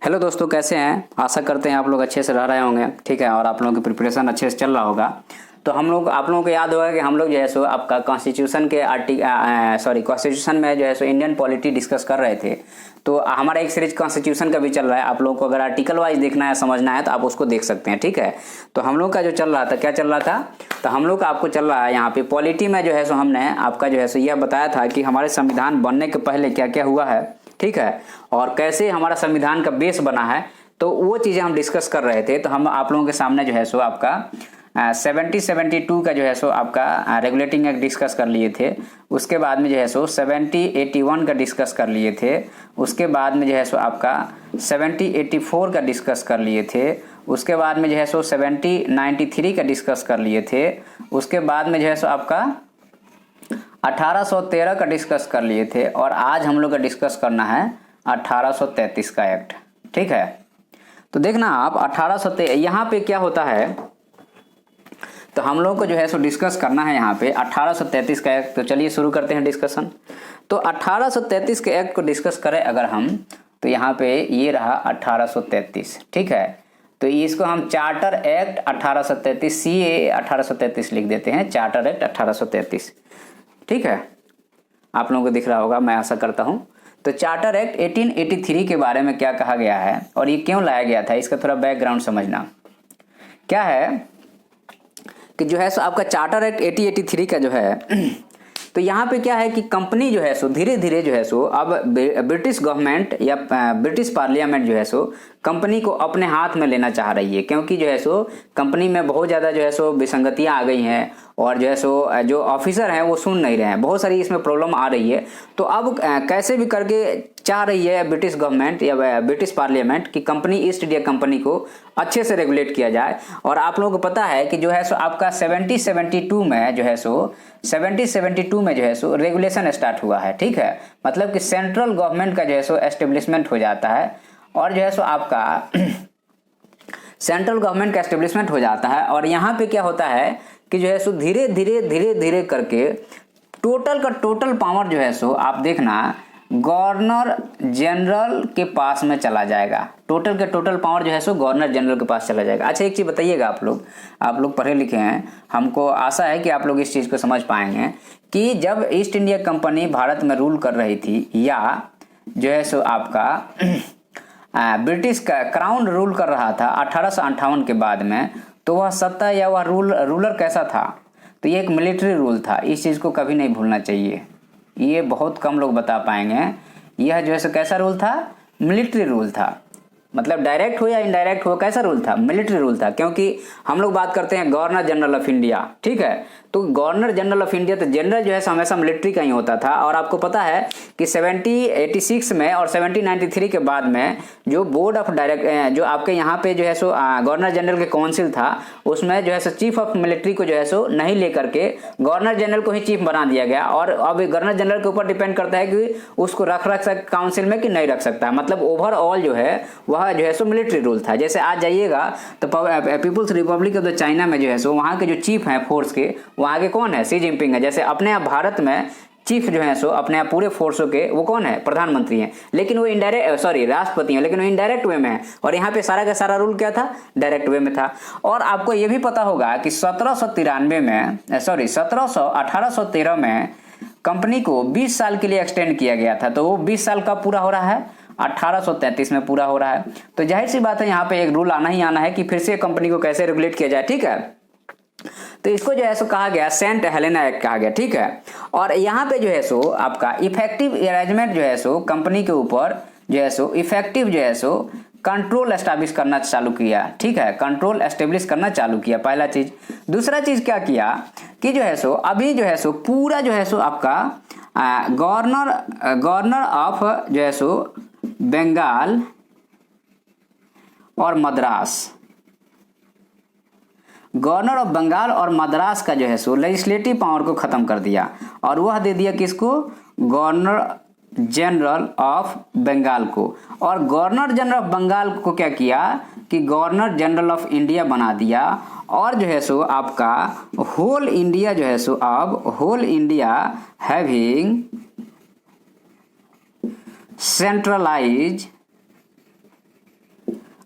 Hello दोस्तों, कैसे हैं? आशा करते हैं आप लोग अच्छे से रह रहे होंगे। ठीक है, और आप लोगों की प्रिपरेशन अच्छे से चल रहा होगा। तो हम लोग आप लोगों को याद होगा कि हम लोग जो है सो आपका कॉन्स्टिट्यूशन के कॉन्स्टिट्यूशन में जो है सो इंडियन पॉलिटी डिस्कस कर रहे थे। तो हमारा एक सीरीज कॉन्स्टिट्यूशन का भी चल रहा है। आप लोगों को अगर आर्टिकल वाइज देखना है, समझना है, तो आप उसको देख सकते हैं। ठीक है, तो हम लोग का जो चल रहा था, क्या चल रहा था? तो हम लोग का आपको चल रहा है यहाँ पे पॉलिटी में जो है सो हमने आपका जो है सो यह बताया था कि हमारे संविधान बनने के पहले क्या क्या हुआ है। ठीक है, और कैसे हमारा संविधान का बेस बना है, तो वो चीज़ें हम डिस्कस कर रहे थे। तो हम आप लोगों के सामने जो है सो आपका 70-72 का जो है सो आपका रेगुलेटिंग एक्ट डिस्कस कर लिए थे। उसके बाद में जो है सो 70-81 का डिस्कस कर लिए थे। उसके बाद में जो है सो आपका 70-84 का डिस्कस कर लिए थे। उसके बाद में जो है सो 70-93 का डिस्कस कर लिए थे। उसके बाद में जो है सो आपका 1813 का डिस्कस कर लिए थे। और आज हम लोग का डिस्कस करना है 1833 का एक्ट। ठीक है, तो देखना आप 1813 यहाँ पे क्या होता है। तो हम लोग को जो है सो डिस्कस करना है यहाँ पे 1833 का एक्ट। तो चलिए शुरू करते हैं डिस्कशन। तो 1833 के एक्ट को डिस्कस करें अगर हम, तो यहाँ पे ये रहा 1833। ठीक है, तो इसको हम चार्टर एक्ट 1833 CA 1833 लिख देते हैं। Charter act 1833। ठीक है, आप लोगों को दिख रहा होगा, मैं आशा करता हूं। तो चार्टर एक्ट 1883 के बारे में क्या कहा गया है और ये क्यों लाया गया था, इसका थोड़ा बैकग्राउंड समझना। क्या है कि जो है सो आपका चार्टर एक्ट 1883 का जो है तो यहाँ पे क्या है कि कंपनी जो है सो धीरे धीरे जो है सो अब ब्रिटिश गवर्नमेंट या ब्रिटिश पार्लियामेंट जो है सो कंपनी को अपने हाथ में लेना चाह रही है, क्योंकि जो है सो कंपनी में बहुत ज़्यादा जो है सो विसंगतियाँ आ गई हैं और जो है सो जो ऑफिसर हैं वो सुन नहीं रहे हैं। बहुत सारी इसमें प्रॉब्लम आ रही है। तो अब कैसे भी करके चाह रही है ब्रिटिश गवर्नमेंट या ब्रिटिश पार्लियामेंट कि कंपनी ईस्ट इंडिया कंपनी को अच्छे से रेगुलेट किया जाए। और आप लोगों को पता है कि जो है सो आपका 70-72 में जो है सो 70-72 में जो है सो रेगुलेशन स्टार्ट हुआ है। ठीक है, मतलब कि सेंट्रल गवर्नमेंट का जो है सो एस्टेब्लिशमेंट हो जाता है और जो है सो आपका सेंट्रल गवर्नमेंट का एस्टेब्लिशमेंट हो जाता है। और यहाँ पे क्या होता है कि जो है सो धीरे धीरे करके टोटल का टोटल पावर जो है सो आप देखना गवर्नर जनरल के पास में चला जाएगा। टोटल का टोटल पावर जो है सो गवर्नर जनरल के पास चला जाएगा। अच्छा, एक चीज़ बताइएगा, आप लोग पढ़े लिखे हैं, हमको आशा है कि आप लोग इस चीज़ को समझ पाएंगे कि जब ईस्ट इंडिया कंपनी भारत में रूल कर रही थी या जो है सो आपका ब्रिटिश का क्राउन रूल कर रहा था 1858 के बाद में, तो वह सत्ता या वह रूलर कैसा था? तो ये एक मिलिट्री रूल था। इस चीज़ को कभी नहीं भूलना चाहिए, ये बहुत कम लोग बता पाएंगे। यह जो है सो कैसा रूल था? मिलिट्री रूल था। मतलब डायरेक्ट हो या इनडायरेक्ट हो, कैसा रूल था? मिलिट्री रूल था। क्योंकि हम लोग बात करते हैं गवर्नर जनरल ऑफ इंडिया। ठीक है, तो गवर्नर जनरल ऑफ इंडिया, तो जनरल जो है हमेशा मिलिट्री का ही होता था। और आपको पता है कि 70-86 में और 70-93 के बाद में जो बोर्ड ऑफ डायरेक्ट जो आपके यहाँ पे जो है सो गवर्नर जनरल के काउंसिल था, उसमें जो है सो चीफ ऑफ मिलिट्री को जो है सो नहीं लेकर के गवर्नर जनरल को ही चीफ बना दिया गया। और अब गवर्नर जनरल के ऊपर डिपेंड करता है कि उसको रख सकता काउंसिल में कि नहीं रख सकता। मतलब ओवरऑल जो है वह जो है सो मिलिट्री रूल था। जैसे आज जाइएगा तो People's Republic of the China में जो है सो वहाँ के जो चीफ हैं फोर्स के, वहाँ के कौन है? शी जिनपिंग है। जैसे अपने यहाँ भारत में चीफ जो है सो अपने यहाँ पूरे फोर्सों के वो कौन है? प्रधानमंत्री हैं, लेकिन वो राष्ट्रपति हैं, लेकिन वो इनडायरेक्ट वे में है। और यहाँ पे सारा का सारा रूल क्या था? डायरेक्ट वे में था। और आपको ये भी पता होगा कि 1813 में कंपनी को 20 साल के लिए एक्सटेंड किया गया था। तो वो 20 साल कब पूरा हो रहा है? 1833 में पूरा हो रहा है। तो जाहिर सी बात है यहाँ पे एक रूल आना ही आना है कि फिर से कंपनी को कैसे रेगुलेट किया जाए। ठीक है, तो इसको जो है सो कहा गया सेंट हेलेना एक्ट कहा गया। ठीक है, और यहाँ पे जो है सो आपका इफेक्टिव अरेंजमेंट जो है सो कंपनी के ऊपर जो है सो इफेक्टिव जो है सो कंट्रोल एस्टैब्लिश करना चालू किया। ठीक है, कंट्रोल एस्टेब्लिश करना चालू किया, पहला चीज। दूसरा चीज क्या किया कि जो है सो अभी जो है सो पूरा जो है सो आपका गवर्नर ऑफ जो है सो बंगाल और मद्रास, गवर्नर ऑफ बंगाल और मद्रास का जो है सो लेजिस्लेटिव पावर को खत्म कर दिया और वह दे दिया किसको? गवर्नर जनरल ऑफ बंगाल को। और गवर्नर जनरल ऑफ बंगाल को क्या किया कि गवर्नर जनरल ऑफ इंडिया बना दिया। और जो है सो आपका होल इंडिया जो है सो अब whole India having centralize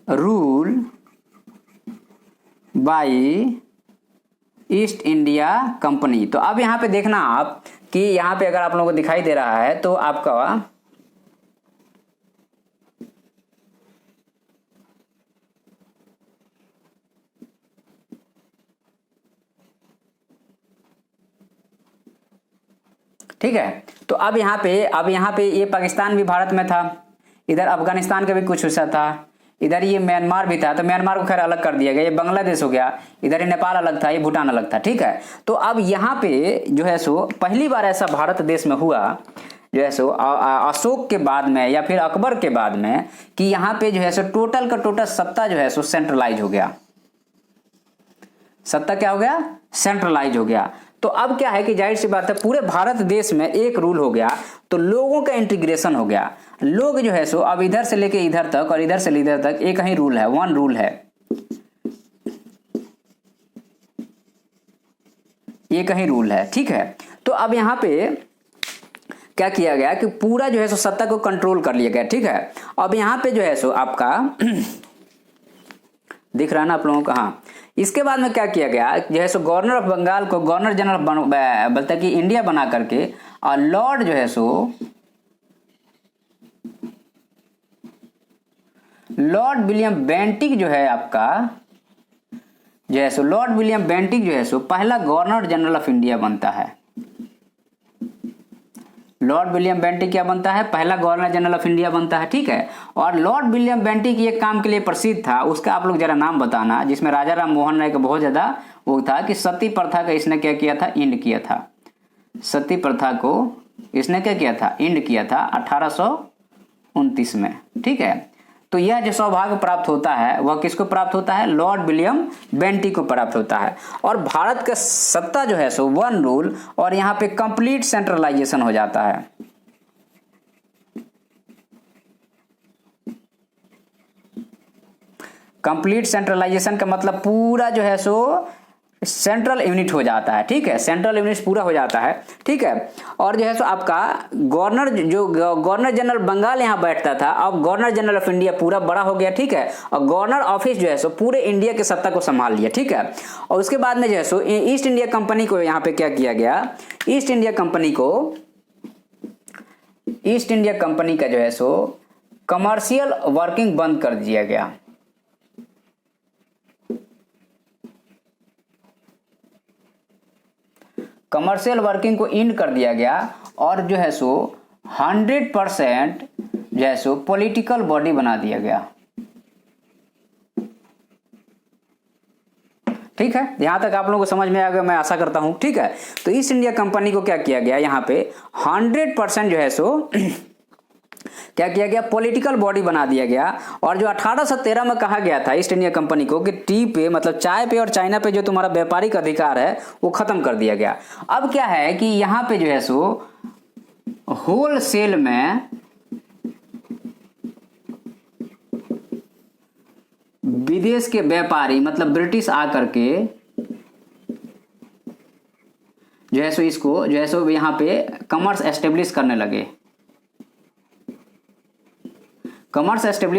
rule by East India Company. तो अब यहाँ पे देखना आप कि यहाँ पे अगर आप लोगों को दिखाई दे रहा है तो आपका ठीक है। तो अब यहाँ पे ये पाकिस्तान भी भारत में था, इधर अफगानिस्तान का भी कुछ हिस्सा था, इधर ये म्यांमार भी था, तो म्यांमार को खैर अलग कर दिया गया, ये बांग्लादेश हो गया, इधर ये नेपाल अलग था, ये भूटान अलग था। ठीक है। तो अब यहाँ पे जो है सो पहली बार ऐसा भारत देश में हुआ जो है सो अशोक के बाद में या फिर अकबर के बाद में कि यहाँ पे जो है सो टोटल का टोटल सत्ता जो है सो सेंट्रलाइज हो गया। सत्ता क्या हो गया? सेंट्रलाइज हो गया। तो अब क्या है कि जाहिर सी बात है पूरे भारत देश में एक रूल हो गया, तो लोगों का इंटीग्रेशन हो गया। लोग जो है सो अब इधर से लेके इधर तक और इधर से इधर तक एक ही रूल है, वन रूल है, एक ही रूल है। ठीक है। तो अब यहाँ पे क्या किया गया कि पूरा जो है सो सत्ता को कंट्रोल कर लिया गया। ठीक है। अब यहाँ पे जो है सो आपका दिख रहा है ना आप लोगों को? हाँ। इसके बाद में क्या किया गया जो है सो गवर्नर ऑफ बंगाल को गवर्नर जनरल बोलता कि इंडिया बना करके, और लॉर्ड जो है सो लॉर्ड विलियम बेंटिक जो है आपका जो है सो लॉर्ड विलियम बेंटिक जो है सो पहला गवर्नर जनरल ऑफ इंडिया बनता है। लॉर्ड विलियम बेंटिक क्या बनता है? पहला गवर्नर जनरल ऑफ इंडिया बनता है। ठीक है। और लॉर्ड विलियम बेंटिक एक काम के लिए प्रसिद्ध था, उसका आप लोग जरा नाम बताना, जिसमें राजा राम मोहन राय का बहुत ज्यादा वो था कि सती प्रथा का इसने क्या किया था? इंड किया था। सती प्रथा को इसने क्या किया था? इंड किया था 1829 में। ठीक है। तो यह जो सौभाग्य प्राप्त होता है वह किसको प्राप्त होता है? लॉर्ड विलियम बेंटिक को प्राप्त होता है। और भारत का सत्ता जो है सो वन रूल, और यहाँ पे कंप्लीट सेंट्रलाइजेशन हो जाता है। कंप्लीट सेंट्रलाइजेशन का मतलब पूरा जो है सो सेंट्रल यूनिट हो जाता है। ठीक है। सेंट्रल यूनिट पूरा हो जाता है। ठीक है। और जो है सो आपका गवर्नर जनरल बंगाल यहाँ बैठता था, अब गवर्नर जनरल ऑफ इंडिया पूरा बड़ा हो गया। ठीक है। और गवर्नर ऑफिस जो है सो पूरे इंडिया के सत्ता को संभाल लिया। ठीक है। और उसके बाद में जो है सो ईस्ट इंडिया कंपनी को यहाँ पे क्या किया गया? ईस्ट इंडिया कंपनी का जो है सो कमर्शियल वर्किंग बंद कर दिया गया। कमर्शियल वर्किंग को इन कर दिया गया, और जो है सो 100% जो है सो पॉलिटिकल बॉडी बना दिया गया। ठीक है। यहां तक आप लोगों को समझ में आ गया, मैं आशा करता हूं। ठीक है। तो ईस्ट इंडिया कंपनी को क्या किया गया? यहाँ पे 100% जो है सो क्या किया गया? पॉलिटिकल बॉडी बना दिया गया। और जो 1813 में कहा गया था ईस्ट इंडिया कंपनी को कि टी पे मतलब चाय पे और चाइना पे जो तुम्हारा व्यापारिक अधिकार है वो खत्म कर दिया गया। अब क्या है कि यहाँ पे जो है सो होल सेल में विदेश के व्यापारी मतलब ब्रिटिश आकर के जो है सो इसको जो है सो यहाँ पे कॉमर्स एस्टेब्लिश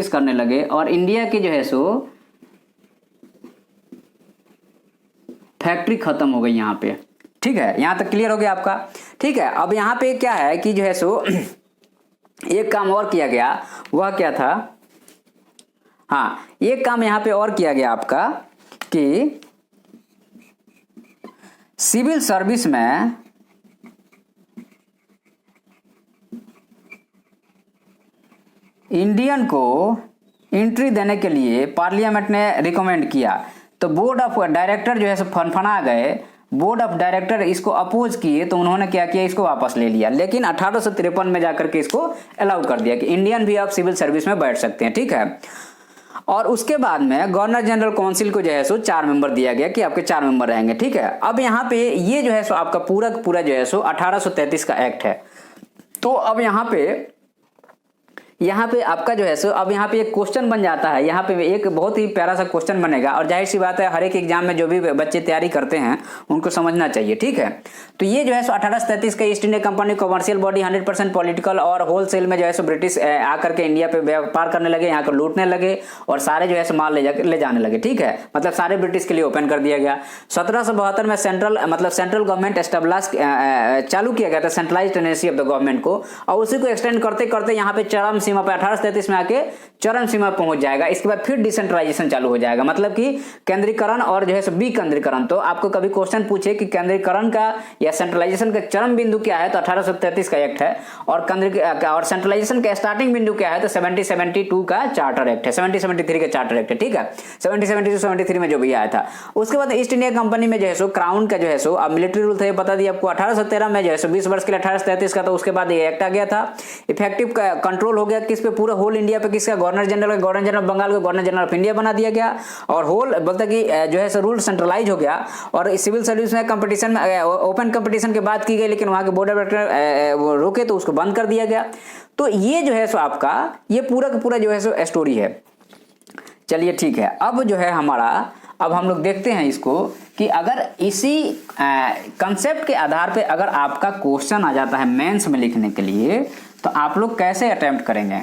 करने लगे, और इंडिया की जो है सो फैक्ट्री खत्म हो गई यहाँ पे। ठीक है। यहाँ तक क्लियर हो गया आपका? ठीक है। अब यहाँ पे क्या है कि जो है सो एक काम और किया गया, वह क्या था? हाँ, एक काम यहाँ पे और किया गया आपका कि सिविल सर्विस में इंडियन को एंट्री देने के लिए पार्लियामेंट ने रिकमेंड किया, तो बोर्ड ऑफ डायरेक्टर जो है सो फनफना गए, बोर्ड ऑफ डायरेक्टर इसको अपोज किए, तो उन्होंने क्या किया? इसको वापस ले लिया। लेकिन 1853 में जाकर के इसको अलाउ कर दिया कि इंडियन भी आप सिविल सर्विस में बैठ सकते हैं। ठीक है। और उसके बाद में गवर्नर जनरल काउंसिल को जो है सो 4 मेंबर दिया गया कि आपके 4 मेंबर रहेंगे। ठीक है। अब यहाँ पे ये जो है सो आपका पूरा जो है सो 1833 का एक्ट है। तो अब यहाँ पे यहाँ पे आपका जो है सो अब यहाँ पे एक क्वेश्चन बन जाता है, यहाँ पे एक बहुत ही प्यारा सा क्वेश्चन बनेगा और जाहिर सी बात है हर एक एग्जाम में जो भी बच्चे तैयारी करते हैं उनको समझना चाहिए, ठीक है। तो ये जो है सो 1833 का east India company commercial body 100% political और होलसेल में जो है सो ब्रिटिश आकर के इंडिया पे व्यापार करने लगे, यहाँ को लूटने लगे और सारे जो है सो माल ले जाने लगे, ठीक है। मतलब सारे ब्रिटिश के लिए ओपन कर दिया गया। 1772 में सेंट्रल गवर्नमेंट एस्टेब्लिश चालू किया गया था centralised tendency of the government को, और उसी को एक्सटेंड करते करते यहाँ पे चरम सीमा पे 1833 में आके चरम सीमा पहुंच जाएगा। इसके बाद फिर डिसेंट्रलाइजेशन चालू हो जाएगा, मतलब कि केंद्रीकरण और जो है सो विकेंद्रीकरण। तो आपको कभी क्वेश्चन पूछे कि केंद्रीकरण का या सेंट्रलाइजेशन का चरम बिंदु क्या है, तो 1833 का एक्ट है, और सेंट्रलाइजेशन का स्टार्टिंग बिंदु क्या है, तो 1772 का चार्टर एक्ट है, 1773 का चार्टर एक्ट है, ठीक है। 1772-73 में जो भी आया था। उसके बाद ईस्ट इंडिया कंपनी में जो है सो क्राउन का जो है सो अब मिलिट्री रूल था, ये बता दिया आपको। 1813 में जो है सो 20 वर्ष के लिए 1833 का, तो उसके बाद ये एक्ट आ गया था। इफेक्टिव कंट्रोल हो गया किस पे, पूरा होल इंडिया पे, किसका, गवर्नर जनरल ऑफ बंगाल को गवर्नर जनरल ऑफ इंडिया बना दिया गया, और होल बोलता कि जो है सो रूल सेंट्रलाइज हो गया। और सिविल सर्विस में कंपटीशन में ओपन कंपटीशन की बात की गई, लेकिन वहां के बोर्ड ऑफ डायरेक्टर रोके तो उसको बंद कर दिया गया। तो ये जो है सो आपका ये पूरा का पूरा जो है सो स्टोरी है। चलिए ठीक है, अब जो है हमारा, अब हम लोग देखते हैं इसको कि अगर इसी कंसेप्ट के आधार पे अगर आपका क्वेश्चन आ जाता है मेंस में लिखने के लिए, तो आप लोग कैसे अटेम्प्ट करेंगे,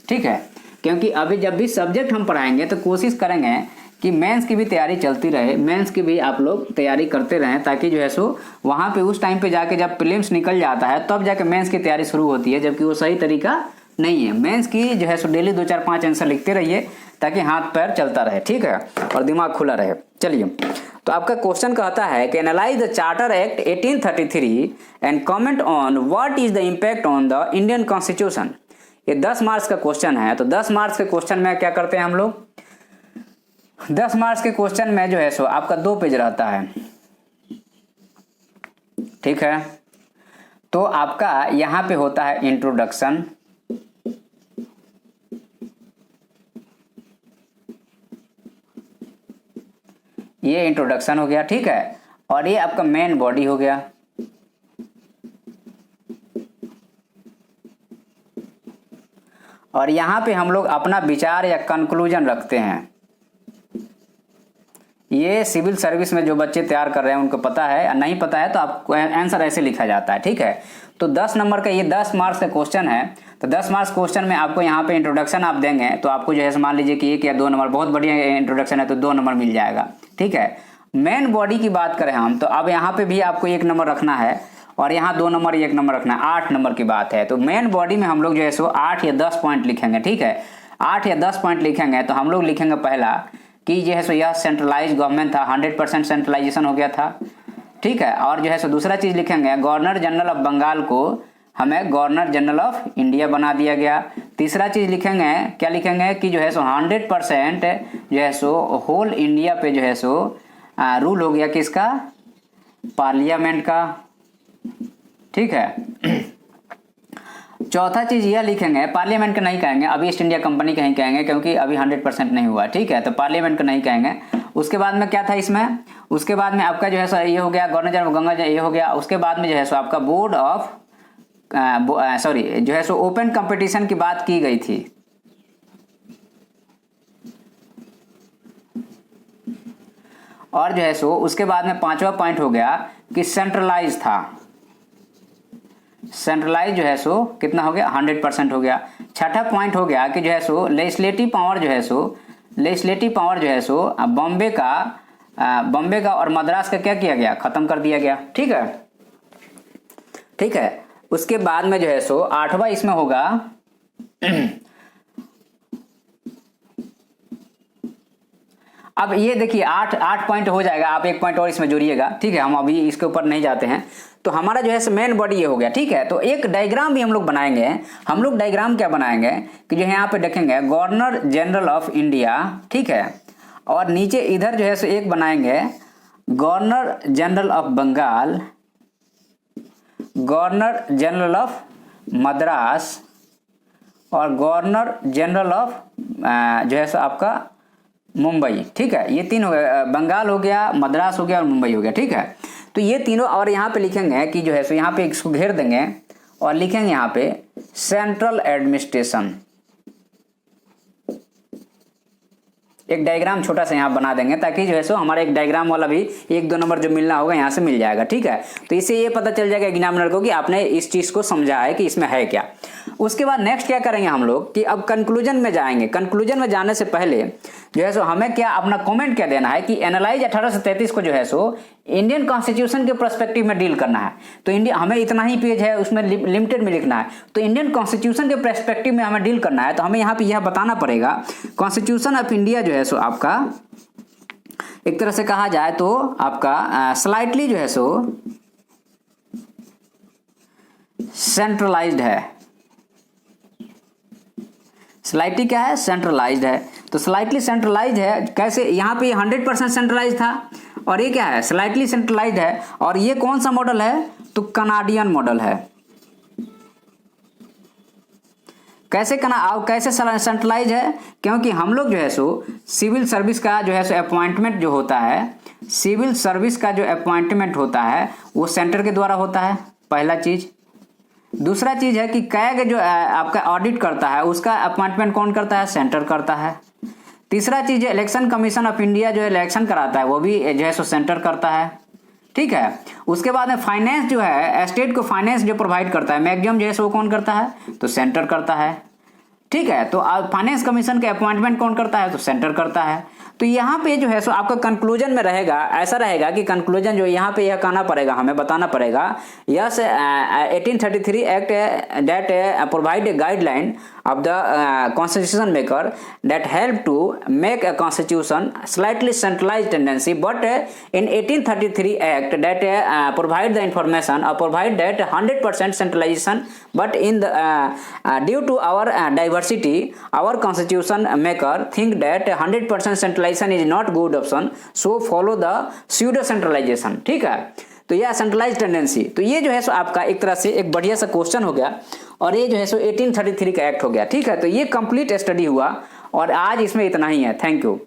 ठीक है। क्योंकि अभी जब भी सब्जेक्ट हम पढ़ाएंगे तो कोशिश करेंगे कि मेंस की भी तैयारी चलती रहे, मेंस की भी आप लोग तैयारी करते रहें, ताकि जो है सो वहाँ पे उस टाइम पे जाके जब प्रीलिम्स निकल जाता है तब जाके मेंस की तैयारी शुरू होती है, जबकि वो सही तरीका नहीं है। मेंस की जो है सो डेली 2 4 5 आंसर लिखते रहिए ताकि हाथ पैर चलता रहे, ठीक है, और दिमाग खुला रहे। चलिए, तो आपका क्वेश्चन कहता है कि analyse the charter act 1833 and comment on what is the impact on the Indian constitution. ये 10 मार्क्स का क्वेश्चन है। तो 10 मार्क्स के क्वेश्चन में क्या करते हैं हम लोग, 10 मार्क्स के क्वेश्चन में जो है सो आपका 2 पेज रहता है, ठीक है। तो आपका यहाँ पे होता है इंट्रोडक्शन, ये इंट्रोडक्शन हो गया, ठीक है, और ये आपका मेन बॉडी हो गया। और यहाँ पे हम लोग अपना विचार या कंक्लूजन रखते हैं। ये सिविल सर्विस में जो बच्चे तैयार कर रहे हैं उनको पता है, नहीं पता है तो आपको आंसर ऐसे लिखा जाता है, ठीक है। तो 10 नंबर का ये 10 मार्क्स का क्वेश्चन है। तो 10 मार्क्स क्वेश्चन में आपको यहाँ पे इंट्रोडक्शन आप देंगे तो आपको जो है मान लीजिए कि 1 या 2 नंबर, बहुत बढ़िया इंट्रोडक्शन है तो 2 नंबर मिल जाएगा, ठीक है। मेन बॉडी की बात करें हम, तो अब यहाँ पे भी आपको 1 नंबर रखना है और यहाँ 2 नंबर 1 नंबर रखना है, 8 नंबर की बात है। तो मेन बॉडी में हम लोग जो है सो 8 या 10 पॉइंट लिखेंगे, ठीक है। 8 या 10 पॉइंट लिखेंगे तो हम लोग लिखेंगे पहला कि जो है सो यह सेंट्रलाइज गवर्नमेंट था, 100% सेंट्रलाइजेशन हो गया था, ठीक है। और जो है सो दूसरा चीज लिखेंगे गवर्नर जनरल ऑफ बंगाल को हमें गवर्नर जनरल ऑफ इंडिया बना दिया गया। तीसरा चीज लिखेंगे, क्या लिखेंगे कि जो है सो 100% जो है सो होल इंडिया पे जो है सो रूल हो गया किसका, पार्लियामेंट का, ठीक है। चौथा चीज यह लिखेंगे, पार्लियामेंट का नहीं कहेंगे, अभी ईस्ट इंडिया कंपनी का ही कहेंगे क्योंकि अभी 100% नहीं हुआ, ठीक है। तो पार्लियामेंट का नहीं कहेंगे। उसके बाद में क्या था इसमें, उसके बाद में आपका जो है सो ये हो गया गवर्नर जनरल गंगा ये हो गया। उसके बाद में जो है सो आपका बोर्ड ऑफ जो है सो ओपन कंपटीशन की बात की गई थी, और जो है सो उसके बाद में 5वां पॉइंट हो गया कि सेंट्रलाइज था। सेंट्रलाइज जो है सो कितना हो गया, 100% हो गया। छठा पॉइंट हो गया कि जो है सो लेजिस्लेटिव पावर जो है सो बॉम्बे का और मद्रास का क्या किया गया, खत्म कर दिया गया, ठीक है, ठीक है। उसके बाद में जो है सो 8वां इसमें होगा अब ये देखिए 8 पॉइंट हो जाएगा, आप 1 पॉइंट और इसमें जोड़िएगा, ठीक है। हम अभी इसके ऊपर नहीं जाते हैं। तो हमारा जो है मेन बॉडी ये हो गया, ठीक है। तो एक डायग्राम भी हम लोग बनाएंगे। हम लोग डायग्राम क्या बनाएंगे कि जो है यहाँ पे देखेंगे गवर्नर जनरल ऑफ इंडिया, ठीक है, और नीचे इधर जो है सो एक बनाएंगे governor general of Bengal, governor general of Madras और गवर्नर जनरल ऑफ जो है सो आपका मुंबई, ठीक है। ये 3 हो गया, बंगाल हो गया, मद्रास हो गया और मुंबई हो गया, ठीक है। तो ये तीनों, और यहाँ पे लिखेंगे कि जो है सो यहाँ पे इसको घेर देंगे और लिखेंगे यहाँ पे सेंट्रल एडमिनिस्ट्रेशन, एक डायग्राम छोटा सा यहाँ बना देंगे ताकि जो है सो हमारा एक डायग्राम वाला भी 1-2 नंबर जो मिलना होगा यहाँ से मिल जाएगा, ठीक है। तो इससे ये पता चल जाएगा एग्जामिनर को कि आपने इस चीज़ को समझा है कि इसमें है क्या। उसके बाद नेक्स्ट क्या करेंगे हम लोग कि अब कंक्लूजन में जाएंगे। कंक्लूजन में जाने से पहले जो है सो हमें क्या अपना कमेंट क्या देना है कि एनालाइज 1833 को जो है सो इंडियन कॉन्स्टिट्यूशन के पर्सपेक्टिव में डील करना है। तो इंडिया हमें इतना ही पेज है, उसमें लिमिटेड में लिखना है, तो इंडियन कॉन्स्टिट्यूशन के पर्सपेक्टिव में हमें डील करना है। तो हमें यहाँ पे यह बताना पड़ेगा कॉन्स्टिट्यूशन ऑफ इंडिया जो है सो आपका एक तरह से कहा जाए तो आपका स्लाइटली जो है सो सेंट्रलाइज्ड है। स्लाइटली क्या है? सेंट्रलाइज्ड है। तो स्लाइटली सेंट्रलाइज्ड है कैसे? यहाँ पे 100% सेंट्रलाइज्ड था और ये क्या है? स्लाइटली सेंट्रलाइज्ड है। और ये कौन सा मॉडल है? तो कनाडियन मॉडल है। कैसे सेंट्रलाइज है? क्योंकि हम लोग जो है सो सिविल सर्विस का जो है सो अपॉइंटमेंट जो होता है, सिविल सर्विस का जो अपॉइंटमेंट होता है वो सेंटर के द्वारा होता है, पहला चीज। दूसरा चीज है कि कैग जो आपका ऑडिट करता है उसका अपॉइंटमेंट कौन करता है? सेंटर करता है। तीसरा चीज है इलेक्शन कमीशन ऑफ इंडिया जो इलेक्शन कराता है वो भी जो है सो सेंटर करता है, ठीक है। उसके बाद में फाइनेंस जो है, स्टेट को फाइनेंस जो प्रोवाइड करता है मैक्सिमम जो है सो कौन करता है? तो सेंटर करता है, ठीक है। तो फाइनेंस कमीशन के अपॉइंटमेंट कौन करता है? तो सेंटर करता है। तो यहाँ पे जो है सो आपका कंक्लूजन में रहेगा, ऐसा रहेगा कि कंक्लूजन जो यहाँ पे यह कहना पड़ेगा, हमें बताना पड़ेगा yes 1833 act that provide a guideline of the constitution maker that help to make a constitution slightly centralized tendency, but in 1833 act that provide the information or provide that 100% centralization, but in the due to our diversity our constitution maker think that 100% centralization is not good option, so follow the pseudo centralization, ठीक है। तो यह centralise tendency, तो ये जो है सो आपका एक तरह से एक बढ़िया सा क्वेश्चन हो गया और ये जो है सो 1833 का एक्ट हो गया, ठीक है। तो ये कंप्लीट स्टडी हुआ और आज इसमें इतना ही है। Thank you.